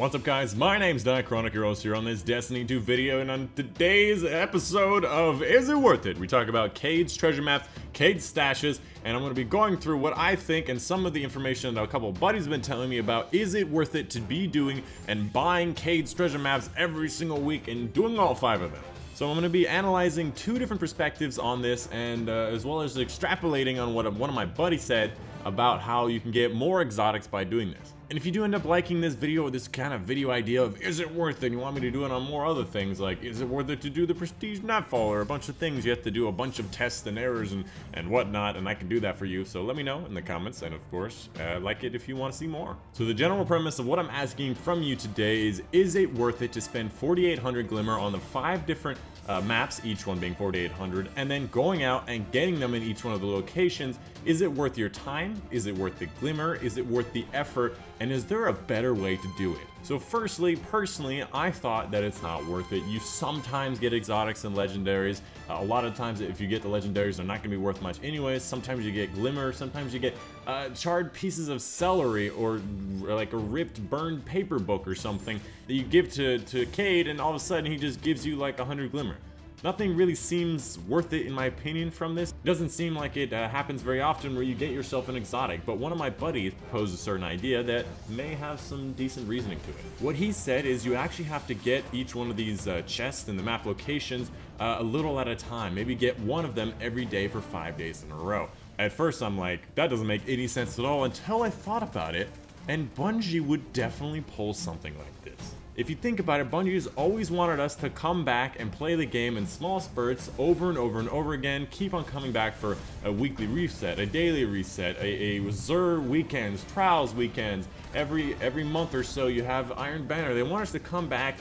What's up guys, my name's Chronic, your host here on this Destiny 2 video, and on today's episode of Is It Worth It? We talk about Cayde's treasure maps, Cayde's stashes, and I'm going to be going through what I think and some of the information that a couple of buddies have been telling me about. Is it worth it to be doing and buying Cayde's treasure maps every single week and doing all 5 of them? So I'm going to be analyzing 2 different perspectives on this, and as well as extrapolating on what one of my buddies said about how you can get more exotics by doing this. And if you do end up liking this video, this kind of video idea of is it worth it, and you want me to do it on more other things, like is it worth it to do the prestige nightfall or a bunch of things, you have to do a bunch of tests and errors and whatnot, and I can do that for you. So let me know in the comments, and of course, like it if you want to see more. So the general premise of what I'm asking from you today is it worth it to spend 4,800 glimmer on the 5 different maps, each one being 4,800, and then going out and getting them in each one of the locations? Is it worth your time? Is it worth the glimmer? Is it worth the effort? And is there a better way to do it? So firstly, personally, I thought that it's not worth it. You sometimes get exotics and legendaries. A lot of times, if you get the legendaries, they're not going to be worth much anyways. Sometimes you get glimmer, sometimes you get charred pieces of celery, or like a ripped, burned paper book or something that you give to Cayde, and all of a sudden he just gives you like 100 glimmer. Nothing really seems worth it in my opinion from this. It doesn't seem like it happens very often where you get yourself an exotic, but one of my buddies proposed a certain idea that may have some decent reasoning to it. What he said is you actually have to get each one of these chests in the map locations a little at a time. Maybe get one of them every day for 5 days in a row. At first I'm like, that doesn't make any sense at all, until I thought about it, and Bungie would definitely pull something like this. If you think about it, Bungie has always wanted us to come back and play the game in small spurts over and over and over again, keep on coming back for a weekly reset, a daily reset, a Reserve weekends, Trials weekends, every month or so you have Iron Banner. They want us to come back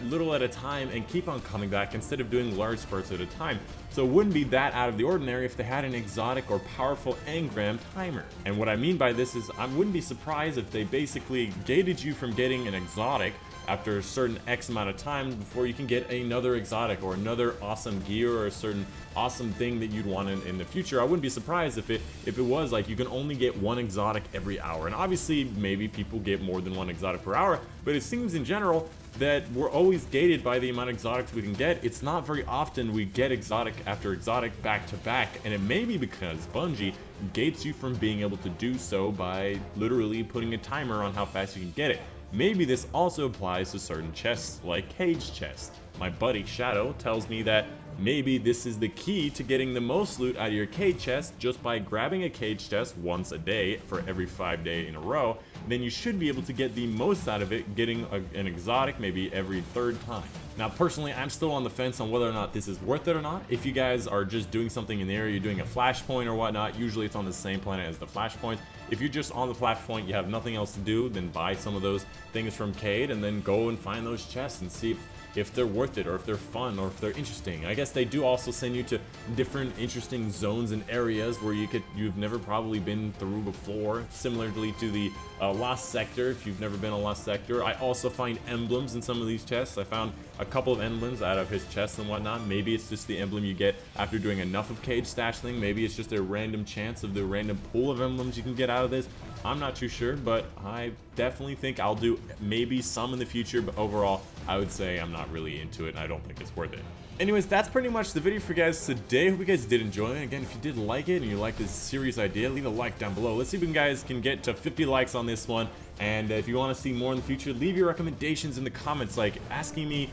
little at a time and keep on coming back instead of doing large spurts at a time. So it wouldn't be that out of the ordinary if they had an exotic or powerful engram timer. And what I mean by this is I wouldn't be surprised if they basically gated you from getting an exotic after a certain X amount of time before you can get another exotic or another awesome gear or a certain awesome thing that you'd want in the future. I wouldn't be surprised if it was like you can only get 1 exotic every hour. And obviously maybe people get more than 1 exotic per hour, but it seems in general that we're always gated by the amount of exotics we can get. It's not very often we get exotic after exotic back to back, and it may be because Bungie gates you from being able to do so by literally putting a timer on how fast you can get it. Maybe this also applies to certain chests, like Cayde's chest. My buddy Shadow tells me that maybe this is the key to getting the most loot out of your Cayde chest just by grabbing a Cayde chest once a day for every 5 days in a row. Then you should be able to get the most out of it getting an exotic maybe every 3rd time. Now personally, I'm still on the fence on whether or not this is worth it or not. If you guys are just doing something in the area, you're doing a flashpoint or whatnot, usually it's on the same planet as the flashpoint. If you're just on the flashpoint, you have nothing else to do, then buy some of those things from Cayde and then go and find those chests and see if they're worth it, or if they're fun, or if they're interesting. I guess they do also send you to different interesting zones and areas where you've never probably been through before, similarly to the Lost Sector, if you've never been a Lost Sector. I also find emblems in some of these chests. I found a couple of emblems out of his chests and whatnot. Maybe it's just the emblem you get after doing enough of Cayde stash thing. Maybe it's just a random chance of the random pool of emblems you can get out of this. I'm not too sure, but I definitely think I'll do maybe some in the future, but overall, I would say I'm not really into it, and I don't think it's worth it. Anyways, that's pretty much the video for you guys today. Hope you guys did enjoy it. Again, if you did like it and you like this series idea, leave a like down below. Let's see if you guys can get to 50 likes on this one. And if you want to see more in the future, leave your recommendations in the comments, like asking me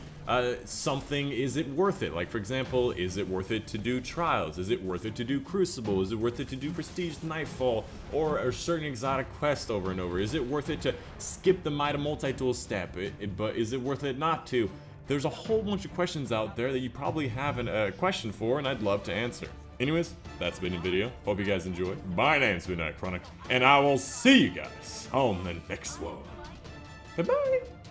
something, is it worth it? Like, for example, is it worth it to do Trials? Is it worth it to do Crucible? Is it worth it to do Prestige Nightfall? Or a certain exotic quest over and over? Is it worth it to skip the Mida multi-tool step? But is it worth it not to? There's a whole bunch of questions out there that you probably have a question for, and I'd love to answer. Anyways, that's been the video. Hope you guys enjoyed. My name's Chronic, and I will see you guys on the next one. Bye-bye!